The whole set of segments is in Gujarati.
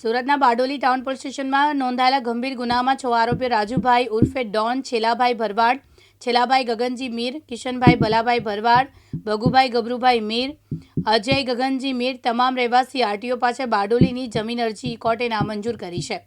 સુરતના બારડોલી ટાઉન પોલીસ સ્ટેશનમાં નોંધાયેલા ગંભીર ગુનામાં 6 આરોપીઓ રાજુભાઈ ઉર્ફે ડોન, છેલાભાઈ ભરવાડ, છેલાભાઈ ગગનજી મીર, કિશનભાઈ ભલાભાઈ ભરવાડ, ભગુભાઈ ગબરુભાઈ મીર, અજય ગગનજી મીર તમામ રહેવાસી આરટીઓ પાસે બારડોલીની જમીન અરજી કોર્ટે નામંજૂર કરી છે।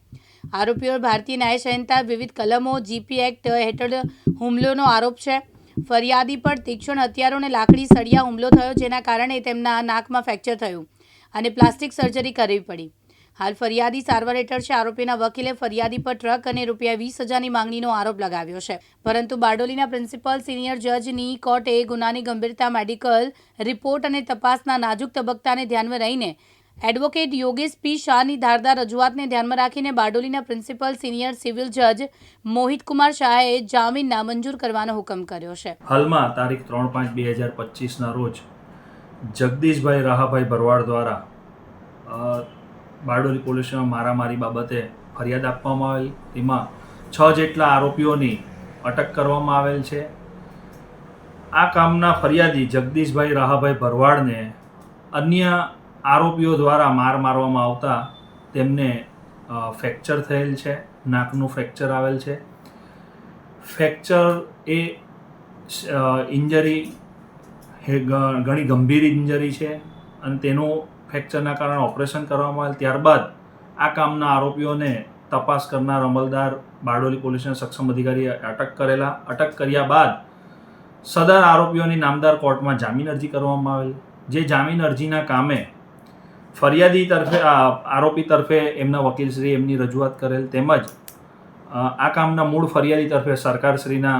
આરોપીઓ ભારતીય ન્યાય સંહિતા વિવિધ કલમો જીપી એક્ટ હેઠળ હુમલોનો આરોપ છે। ફરિયાદી પર તીક્ષ્ણ હથિયારો અને લાકડી સળિયા હુમલો થયો, જેના કારણે તેમના નાકમાં ફ્રેક્ચર થયું અને પ્લાસ્ટિક સર્જરી કરવી પડી। હાલ ફરિયાદી સારવાર હેઠળ છે। આરોપીના વકીલે ફરિયાદી પર ટ્રક અને ₹20,000ની માંગણીનો આરોપ લગાવ્યો છે, પરંતુ બારડોલીના પ્રિન્સિપલ સિનિયર જજની કોર્ટે ગુનાની ગંભીરતા, મેડિકલ રિપોર્ટ અને તપાસના નાજુક તબક્કાને ધ્યાનમાં રહીને એડવોકેટ યોગેશ પી શાહની ધારદાર રજૂઆતને ધ્યાનમાં રાખીને બારડોલીના પ્રિન્સિપલ સિનિયર સિવિલ જજ મોહિત કુમાર શાહે જામીન નામંજૂર કરવાનો હુકમ કર્યો છે। હાલમાં તારીખ 3/5/2025ના રોજ જગદીશભાઈ રાહાભાઈ ભરવાડ દ્વારા બારડોલી પોલીસ સ્ટેશનમાં મારામારી બાબતે ફરિયાદ આપવામાં આવેલ। તેમાં 6 જેટલા આરોપીઓની અટક કરવામાં આવેલ છે। આ કામના ફરિયાદી જગદીશભાઈ રાહાભાઈ ભરવાડને અન્ય આરોપીઓ દ્વારા માર મારવામાં આવતા તેમને ફ્રેક્ચર થયેલ છે, નાકનું ફ્રેક્ચર આવેલ છે। ફ્રેક્ચર એ ઇન્જરી ઘણી ગંભીર ઇન્જરી છે અને તેનું ફ્રેક્ચરના કારણે ઓપરેશન કરવામાં આવેલ। ત્યારબાદ આ કામના આરોપીઓને તપાસ કરનાર અમલદાર બારડોલી પોલીસના સક્ષમ અધિકારીએ અટક કરેલા। અટક કર્યા બાદ સદર આરોપીઓની નામદાર કોર્ટમાં જામીન અરજી કરવામાં આવેલ, જે જામીન અરજીના કામે ફરિયાદી તરફે આરોપી તરફે એમના વકીલશ્રી એમની રજૂઆત કરેલ, તેમજ આ કામના મૂળ ફરિયાદી તરફે સરકારશ્રીના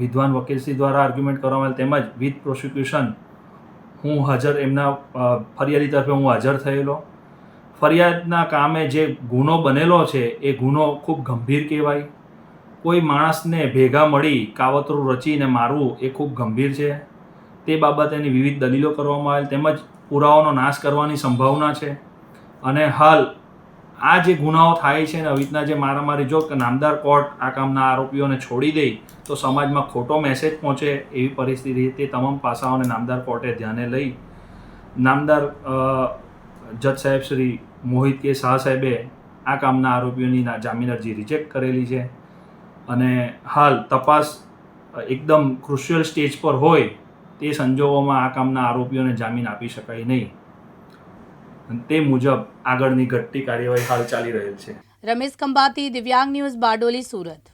વિદ્વાન વકીલશ્રી દ્વારા આર્ગ્યુમેન્ટ કરવામાં આવેલ, તેમજ વિથ પ્રોસિક્યુશન હું હાજર એમના ફરિયાદી તરફે હું હાજર થયેલો। ફરિયાદના કામે જે ગુનો બનેલો છે એ ગુનો ખૂબ ગંભીર કહેવાય। કોઈ માણસને ભેગા મળી કાવતરું રચીને મારવું એ ખૂબ ગંભીર છે। તે બાબતેની વિવિધ દલીલો કરવામાં આવેલ, તેમજ પુરાવાનો નાશ કરવાની સંભાવના છે। અને હાલ આ જે ગુનાઓ થાય છે ને આવી રીતના જે મારામારી, જો કે નામદાર કોર્ટ આ કામના આરોપીઓને છોડી દે તો સમાજમાં ખોટો મેસેજ પહોંચે એવી પરિસ્થિતિ, તે તમામ પાસાઓને નામદાર કોર્ટે ધ્યાને લઈ નામદાર જજ સાહેબ શ્રી મોહિત કે શાહ સાહેબે આ કામના આરોપીઓની જામીન અરજી રિજેક્ટ કરેલી છે। અને હાલ તપાસ એકદમ ક્રુશિયલ સ્ટેજ પર હોય તે સંજોગોમાં આ કામના આરોપીઓને જામીન આપી શકાય નહીં। તે મુજબ આગળની ઘટતી કાર્યવાહી હાલ ચાલી રહેલ છે। રમેશ ખંભાતી, દિવ્યાંગ ન્યૂઝ, બારડોલી, સુરત।